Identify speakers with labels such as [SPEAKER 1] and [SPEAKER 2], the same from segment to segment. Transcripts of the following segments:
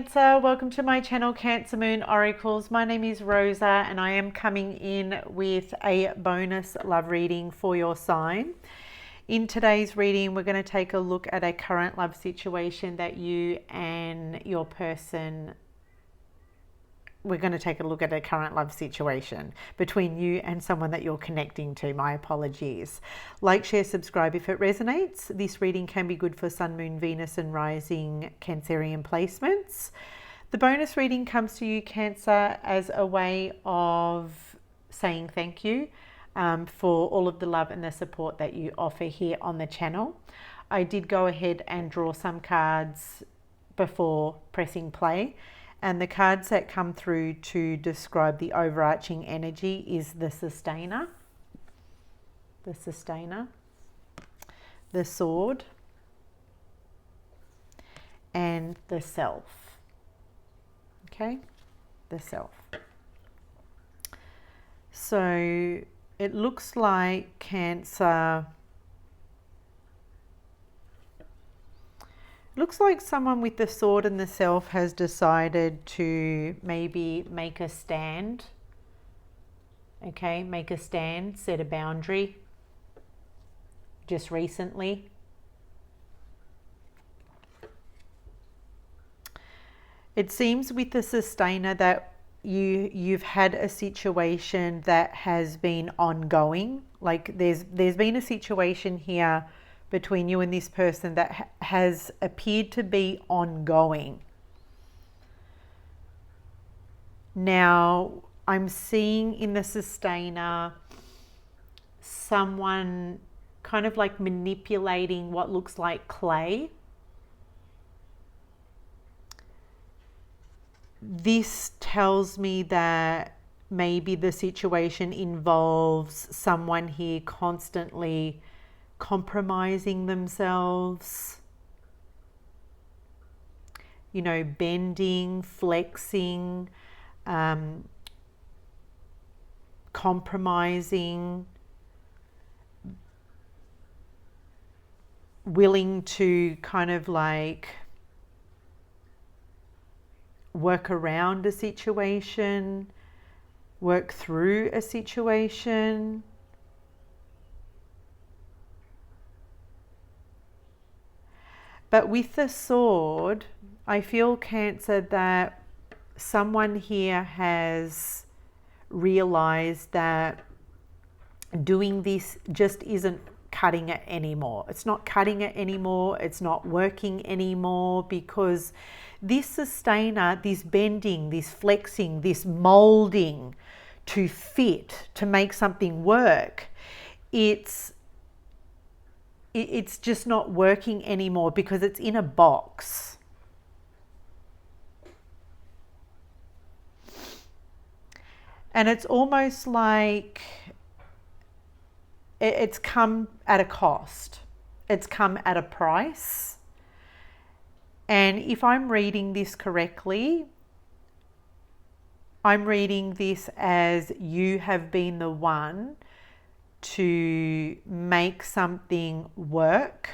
[SPEAKER 1] Cancer, welcome to my channel Cancer Moon Oracles. My name is Rosa and I am coming in with a bonus love reading for your sign. In today's reading, we're going to take a look at a current love situation that you and your person we're going to take a look at a current love situation between you and someone that you're connecting to. My apologies. Like, share, subscribe if it resonates. This reading can be good for Sun, Moon, Venus and Rising Cancerian placements. The bonus reading comes to you, Cancer, as a way of saying thank you for all of the love and the support that you offer here on the channel. I did go ahead and draw some cards before pressing play. And the cards that come through to describe the overarching energy is the Sustainer, the Sword, and the Self. Okay, the Self. So it looks like, Cancer, looks like someone with the Sword and the Self has decided to maybe make a stand. Okay, make a stand, set a boundary just recently. It seems with the Sustainer that you've had a situation that has been ongoing. Like there's been a situation here between you and this person that has appeared to be ongoing. Now, I'm seeing in the Sustainer someone kind of like manipulating what looks like clay. This tells me that maybe the situation involves someone here constantly compromising themselves, you know, bending, flexing, compromising, willing to kind of like work around a situation, work through a situation. But with the Sword, I feel, Cancer, that someone here has realized that doing this just isn't cutting it anymore. It's not cutting it anymore. It's not working anymore, because this Sustainer, this bending, this flexing, this molding to fit, to make something work, it's just not working anymore because it's in a box. And it's almost like it's come at a cost. It's come at a price. And if I'm reading this correctly, I'm reading this as you have been the one to make something work,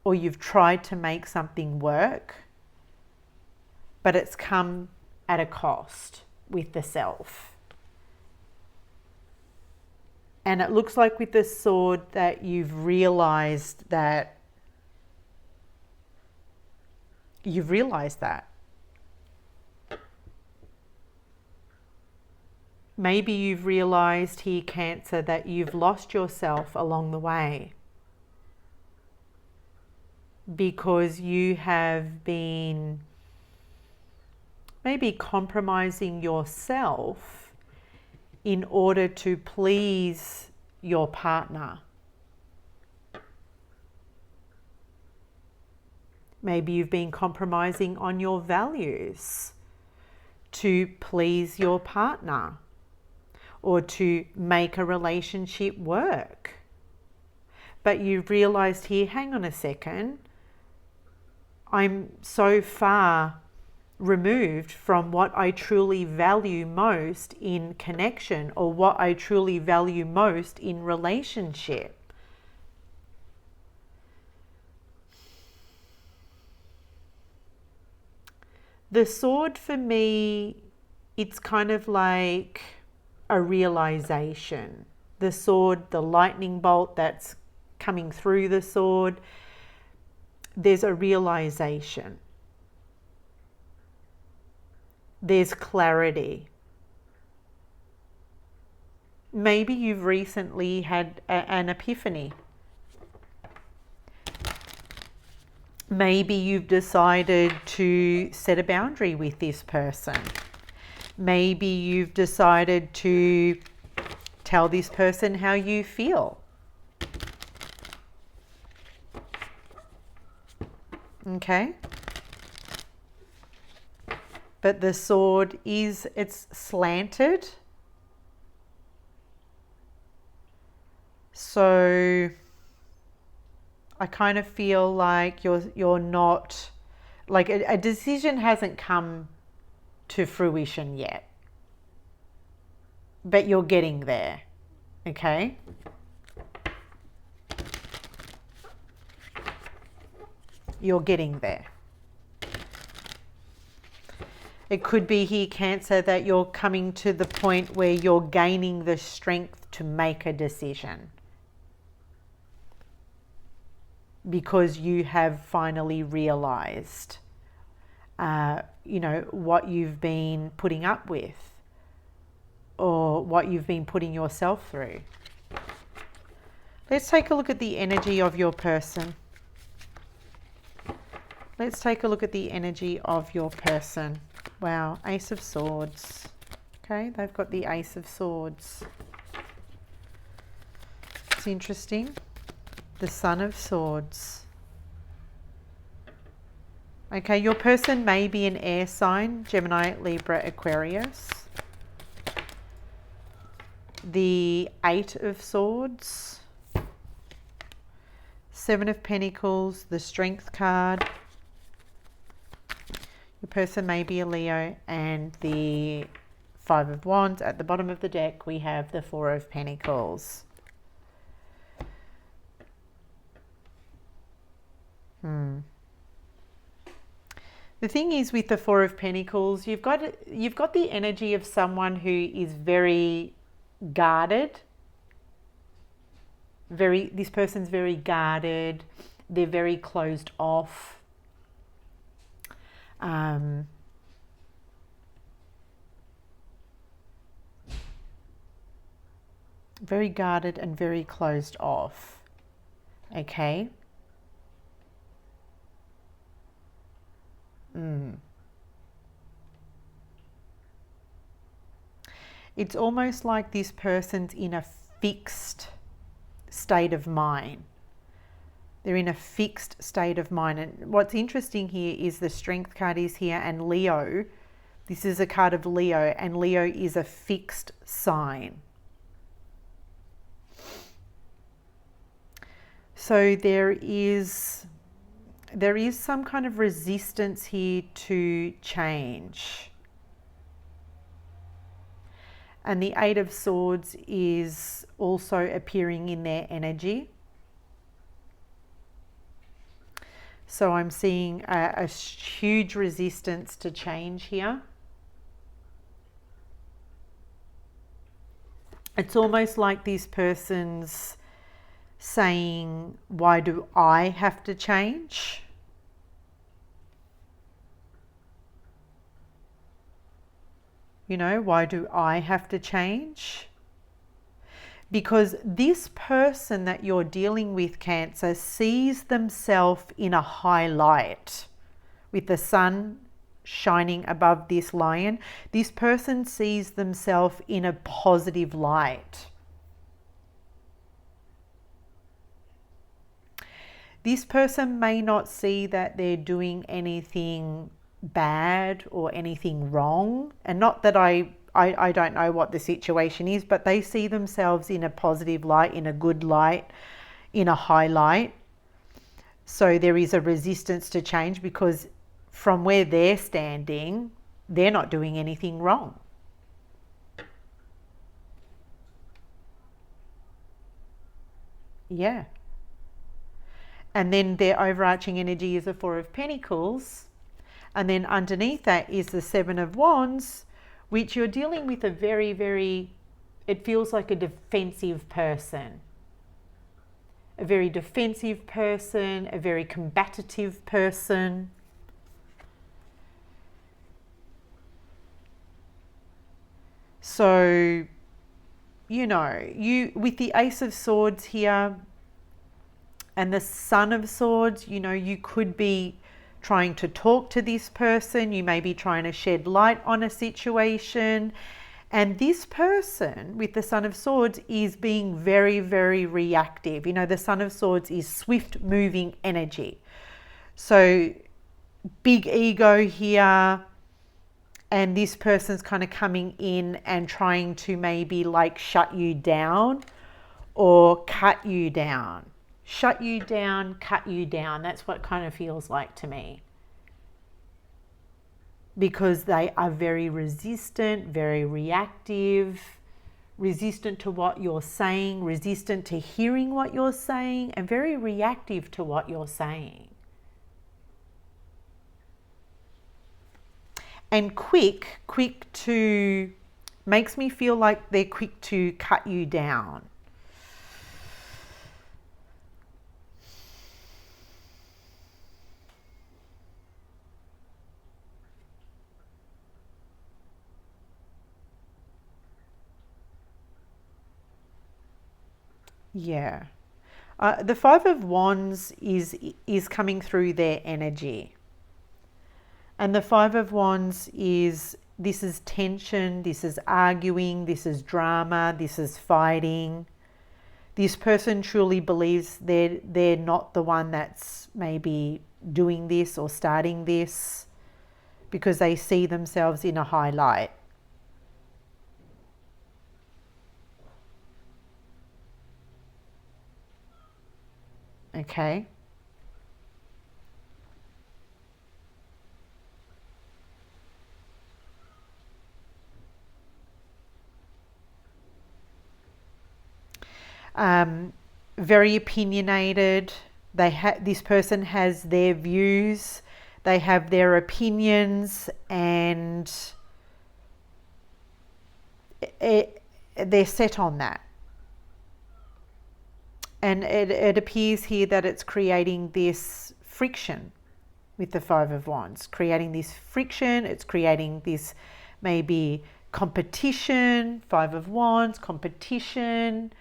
[SPEAKER 1] or you've tried to make something work, but it's come at a cost with the Self. And it looks like with the Sword that you've realized that maybe you've realized here, Cancer, that you've lost yourself along the way because you have been maybe compromising yourself in order to please your partner. Maybe you've been compromising on your values to please your partner, or to make a relationship work. But you've realized here, hang on a second, I'm so far removed from what I truly value most in connection, or what I truly value most in relationship. The sword for me, it's kind of like a realization. The sword, the lightning bolt that's coming through the sword, there's a realization. There's clarity. Maybe you've recently had an epiphany. Maybe you've decided to set a boundary with this person. Maybe you've decided to tell this person how you feel. Okay? But the sword it's slanted. So I kind of feel like you're not, like a decision hasn't come to fruition yet, but you're getting there. Okay? You're getting there. It could be here, Cancer, that you're coming to the point where you're gaining the strength to make a decision, because you have finally realized, what you've been putting up with, or what you've been putting yourself through. Let's take a look at the energy of your person. Let's take a look at the energy of your person. Wow, Ace of Swords. Okay, they've got the Ace of Swords. It's interesting. The Sun of Swords. Okay, your person may be an air sign, Gemini, Libra, Aquarius. The Eight of Swords. Seven of Pentacles, the Strength card. Your person may be a Leo, and the Five of Wands. At the bottom of the deck, we have the Four of Pentacles. The thing is, with the Four of Pentacles, you've got the energy of someone who is very guarded. This person's very guarded. They're very closed off. Very guarded and very closed off. Okay. It's almost like this person's in a fixed state of mind. They're in a fixed state of mind. And what's interesting here is the Strength card is here, and Leo. This is a card of Leo, and Leo is a fixed sign. So there is some kind of resistance here to change. And the Eight of Swords is also appearing in their energy. So I'm seeing a huge resistance to change here. It's almost like this person's saying, why do I have to change? Why do I have to change? Because this person that you're dealing with, Cancer, sees themselves in a high light. With the sun shining above this lion, this person sees themselves in a positive light. This person may not see that they're doing anything bad or anything wrong, and not that I don't know what the situation is, but they see themselves in a positive light, in a good light, in a high light. So there is a resistance to change, because from where they're standing, they're not doing anything wrong. Yeah. And then their overarching energy is the Four of Pentacles. And then underneath that is the Seven of Wands, which you're dealing with a very, very, it feels like a defensive person. A very defensive person, a very combative person. So, you know, you with the Ace of Swords here and the Son of Swords, you know, you could be trying to talk to this person. You may be trying to shed light on a situation. And this person with the Son of Swords is being very, very reactive. You know, the Son of Swords is swift moving energy. So big ego here. And this person's kind of coming in and trying to maybe like shut you down or cut you down. Shut you down, cut you down. That's what it kind of feels like to me. Because they are very resistant, very reactive, resistant to what you're saying, resistant to hearing what you're saying, and very reactive to what you're saying. And quick to, makes me feel like they're quick to cut you down. Yeah. The Five of Wands is coming through their energy. And the Five of Wands is, this is tension, this is arguing, this is drama, this is fighting. This person truly believes they're not the one that's maybe doing this or starting this, because they see themselves in a high light. Okay. Very opinionated. This person has their views, they have their opinions, and they're set on that. And it appears here that it's creating this friction with the Five of Wands, creating this friction. It's creating this maybe competition, Five of Wands, competition,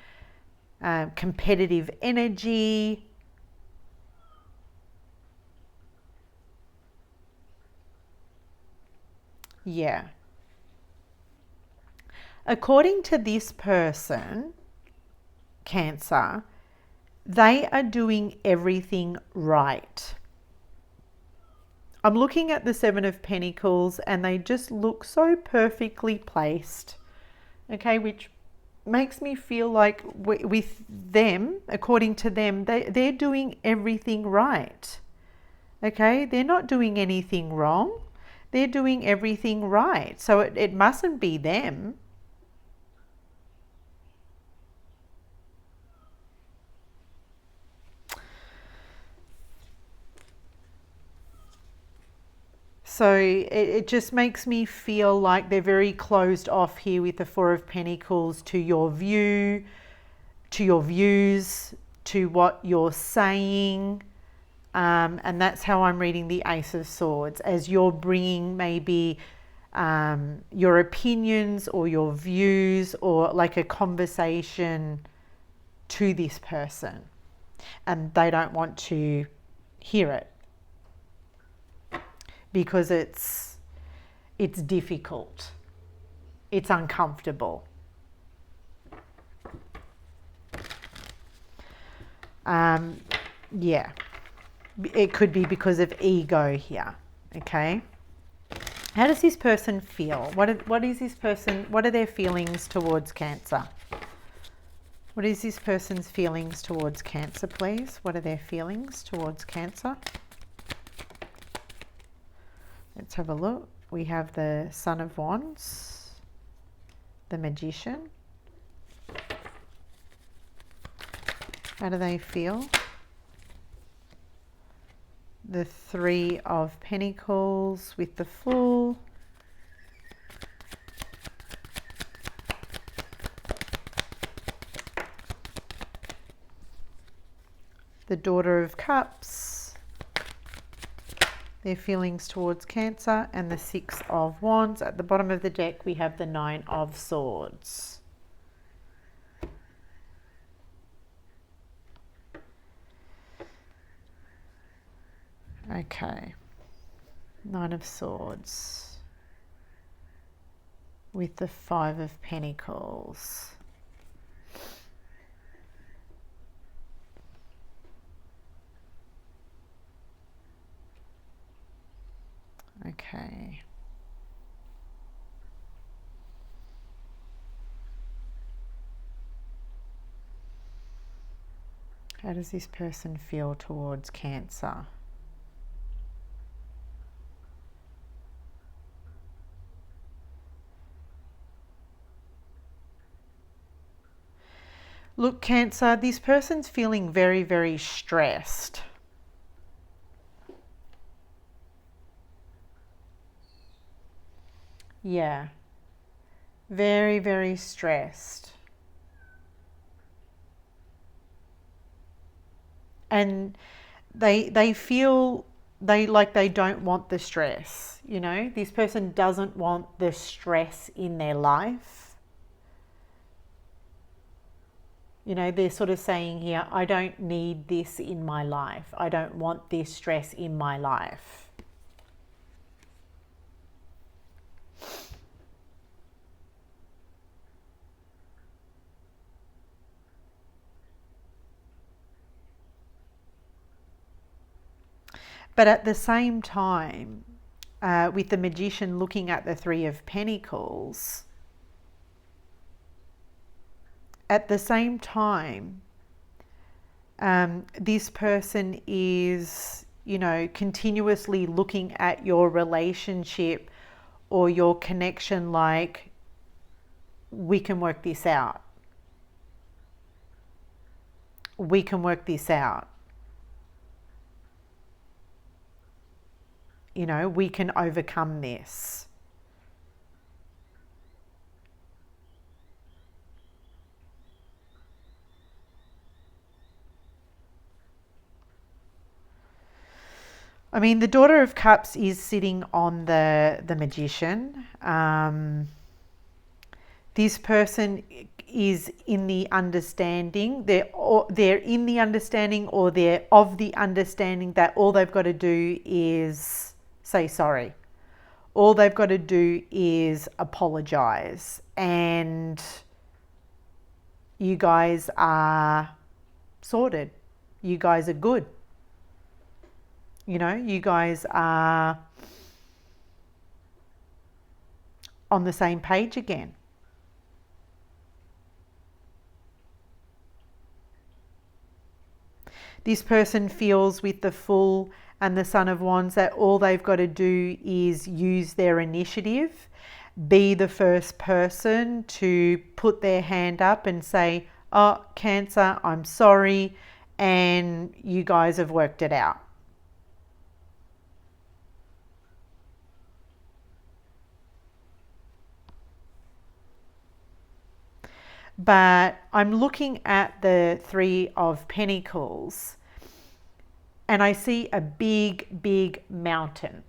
[SPEAKER 1] competitive energy. Yeah. According to this person, Cancer, they are doing everything right. I'm looking at the Seven of Pentacles and they just look so perfectly placed. Okay, which makes me feel like with them, according to them, they're doing everything right. Okay, they're not doing anything wrong. They're doing everything right. So it mustn't be them. So it just makes me feel like they're very closed off here with the Four of Pentacles to your view, to your views, to what you're saying. And that's how I'm reading the Ace of Swords, as you're bringing maybe your opinions or your views or like a conversation to this person, and they don't want to hear it because it's difficult, it's uncomfortable. Yeah, it could be because of ego here. Okay, how does this person feel? What is this person? What are their feelings towards Cancer? What is this person's feelings towards Cancer, please? What are their feelings towards Cancer? Let's have a look. We have the Son of Wands, the Magician. How do they feel? the Three of Pentacles with the Fool. The Daughter of Cups. Their feelings towards Cancer. And the Six of Wands. At the bottom of the deck, we have the Nine of Swords. Okay. Nine of Swords. With the Five of Pentacles. Okay. How does this person feel towards Cancer? Look, Cancer, this person's feeling very, very stressed. Yeah. Very, very stressed. And they feel they don't want the stress, you know? This person doesn't want the stress in their life. You know, they're sort of saying here, I don't need this in my life. I don't want this stress in my life. But at the same time, with the Magician looking at the Three of Pentacles, at the same time, this person is, you know, continuously looking at your relationship or your connection like, we can work this out. We can work this out. You know, we can overcome this. I mean, the Daughter of Cups is sitting on the Magician. This person is in the understanding. They're in the understanding, or they're of the understanding that all they've got to do is say sorry. All they've got to do is apologize, and you guys are sorted. You guys are good. You know, you guys are on the same page again. This person feels with the Fool and the Son of Wands that all they've got to do is use their initiative, be the first person to put their hand up and say, oh, Cancer, I'm sorry, and you guys have worked it out. But I'm looking at the Three of Pentacles and I see a big, big mountain.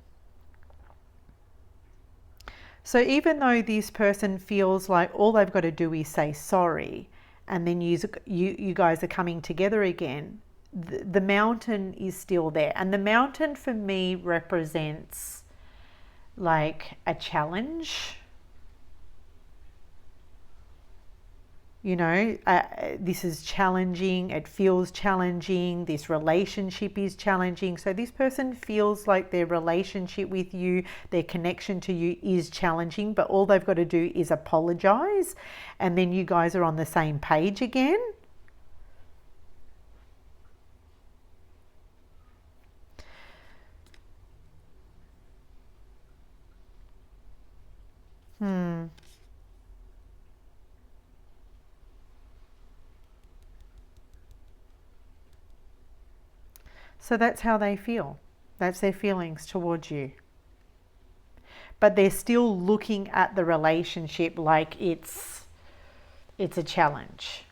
[SPEAKER 1] So even though this person feels like all they've got to do is say sorry, and then you guys are coming together again, the mountain is still there. And the mountain for me represents like a challenge. You know, this is challenging. It feels challenging. This relationship is challenging. So this person feels like their relationship with you, their connection to you is challenging, but all they've got to do is apologize. And then you guys are on the same page again. So that's how they feel. That's their feelings towards you. But they're still looking at the relationship like it's a challenge.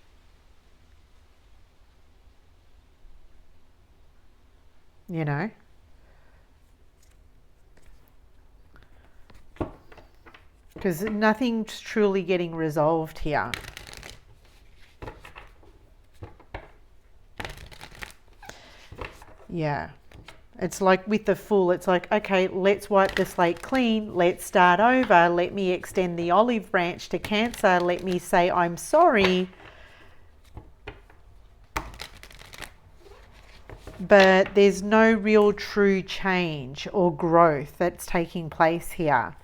[SPEAKER 1] You know? Because nothing's truly getting resolved here. Yeah. It's like with the Fool, it's like, okay, let's wipe the slate clean. Let's start over. Let me extend the olive branch to Cancer. Let me say I'm sorry. But there's no real true change or growth that's taking place here.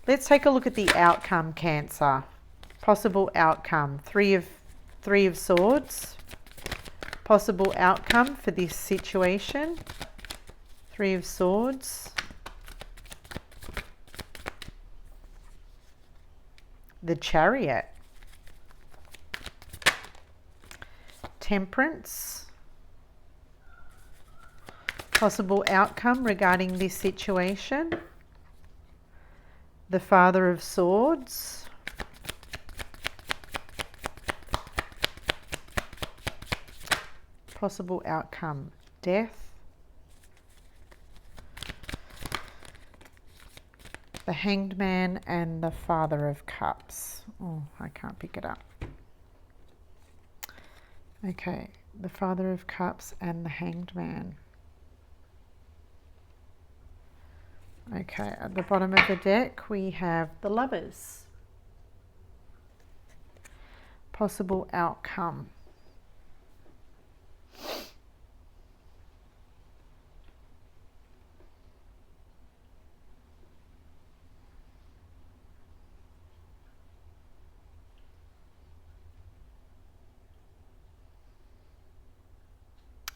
[SPEAKER 1] Let's take a look at the outcome, Cancer. Possible outcome. Three of Swords. Possible outcome for this situation. Three of Swords. The Chariot. Temperance. Possible outcome regarding this situation. The Father of Swords. Possible outcome. Death. The Hanged Man and the Father of Cups. Oh, I can't pick it up. Okay, the Father of Cups and the Hanged Man. Okay, at the bottom of the deck we have the Lovers. Possible outcome.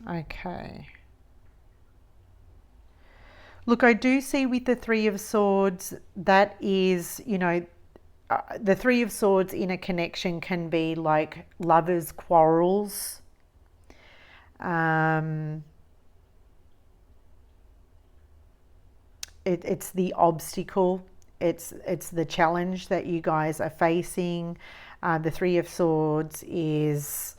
[SPEAKER 1] Okay. Look, I do see with the Three of Swords, that is, you know, the Three of Swords in a connection can be like lovers' quarrels. It's the obstacle. It's the challenge that you guys are facing. The Three of Swords is...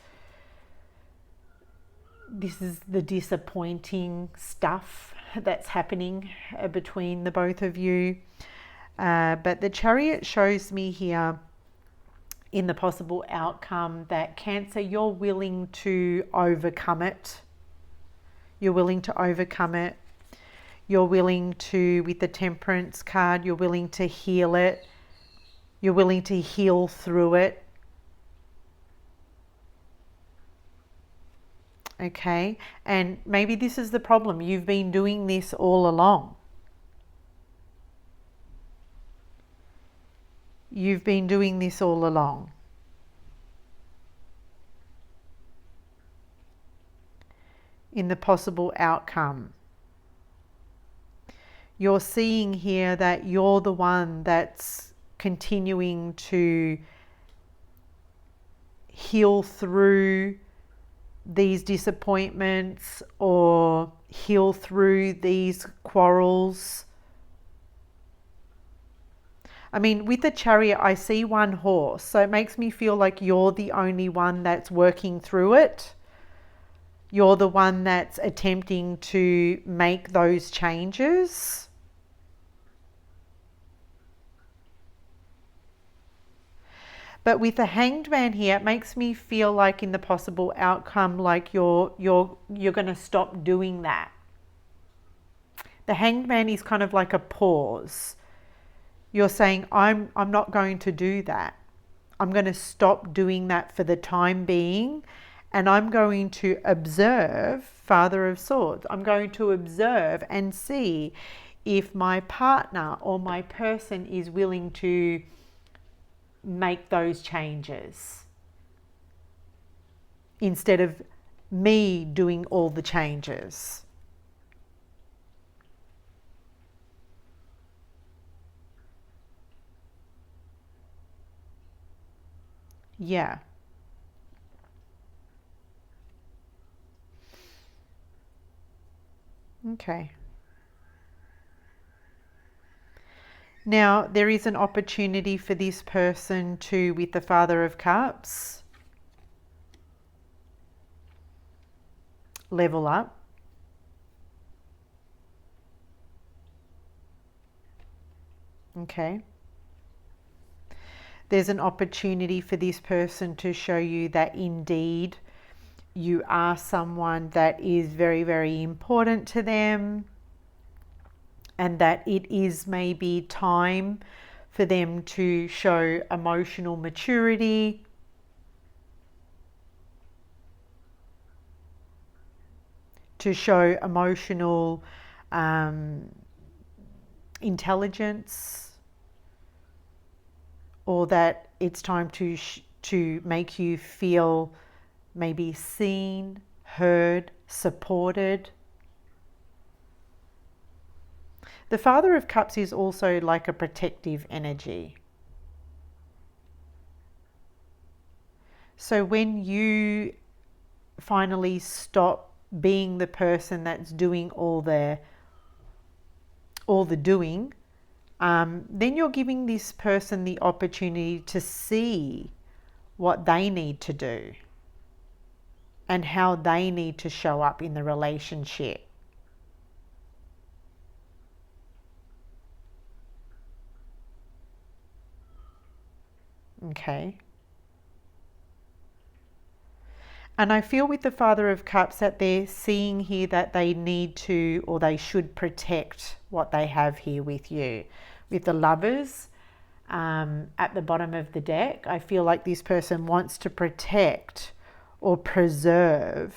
[SPEAKER 1] this is the disappointing stuff that's happening between the both of you. But the Chariot shows me here in the possible outcome that Cancer, you're willing to overcome it. You're willing to overcome it. You're willing to, with the Temperance card, you're willing to heal it. You're willing to heal through it. Okay, and maybe this is the problem. You've been doing this all along. You've been doing this all along. In the possible outcome, you're seeing here that you're the one that's continuing to heal through these disappointments or heal through these quarrels. I mean, with the Chariot, I see one horse, so it makes me feel like you're the only one that's working through it. You're the one that's attempting to make those changes. But with the Hanged Man here, it makes me feel like in the possible outcome, like you're going to stop doing that. The Hanged Man is kind of like a pause. You're saying, I'm not going to do that. I'm going to stop doing that for the time being, and I'm going to observe, Father of Swords. I'm going to observe and see if my partner or my person is willing to make those changes instead of me doing all the changes. Yeah. Okay. Now, there is an opportunity for this person to, with the Father of Cups, level up. Okay. There's an opportunity for this person to show you that indeed you are someone that is very, very important to them, and that it is maybe time for them to show emotional maturity, to show emotional intelligence, or that it's time to make you feel maybe seen, heard, supported. The Father of Cups is also like a protective energy. So when you finally stop being the person that's doing all the doing, then you're giving this person the opportunity to see what they need to do and how they need to show up in the relationship. Okay. And I feel with the Father of Cups that they're seeing here that they need to, or they should protect what they have here with you. With the Lovers at the bottom of the deck, I feel like this person wants to protect or preserve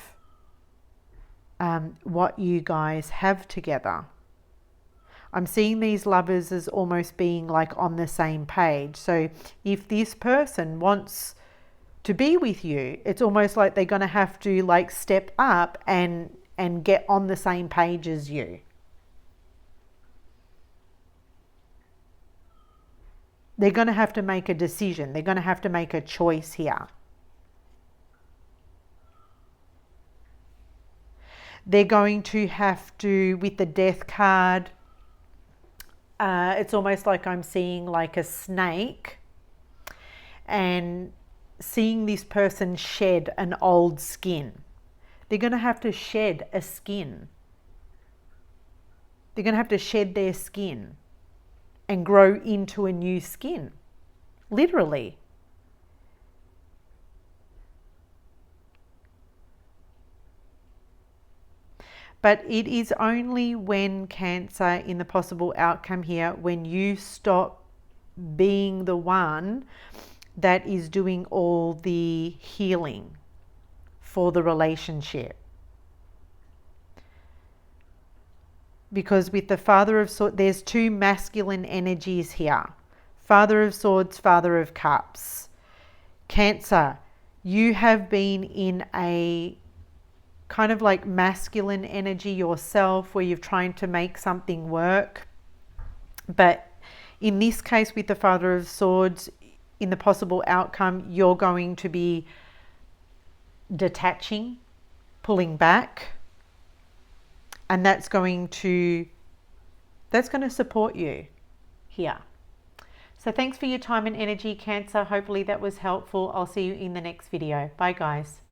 [SPEAKER 1] what you guys have together. I'm seeing these Lovers as almost being like on the same page. So if this person wants to be with you, it's almost like they're going to have to like step up and get on the same page as you. They're going to have to make a decision. They're going to have to make a choice here. They're going to have to, with the Death card, it's almost like I'm seeing like a snake, and seeing this person shed an old skin. They're going to have to shed a skin. They're going to have to shed their skin and grow into a new skin, literally. But it is only when Cancer, in the possible outcome here, when you stop being the one that is doing all the healing for the relationship. Because with the Father of Swords, there's two masculine energies here. Father of Swords, Father of Cups. Cancer, you have been in a kind of like masculine energy yourself, where you're trying to make something work. But in this case, with the Father of Swords, in the possible outcome, you're going to be detaching, pulling back, and that's going to support you here. So thanks for your time and energy, Cancer. Hopefully that was helpful. I'll see you in the next video. Bye, guys.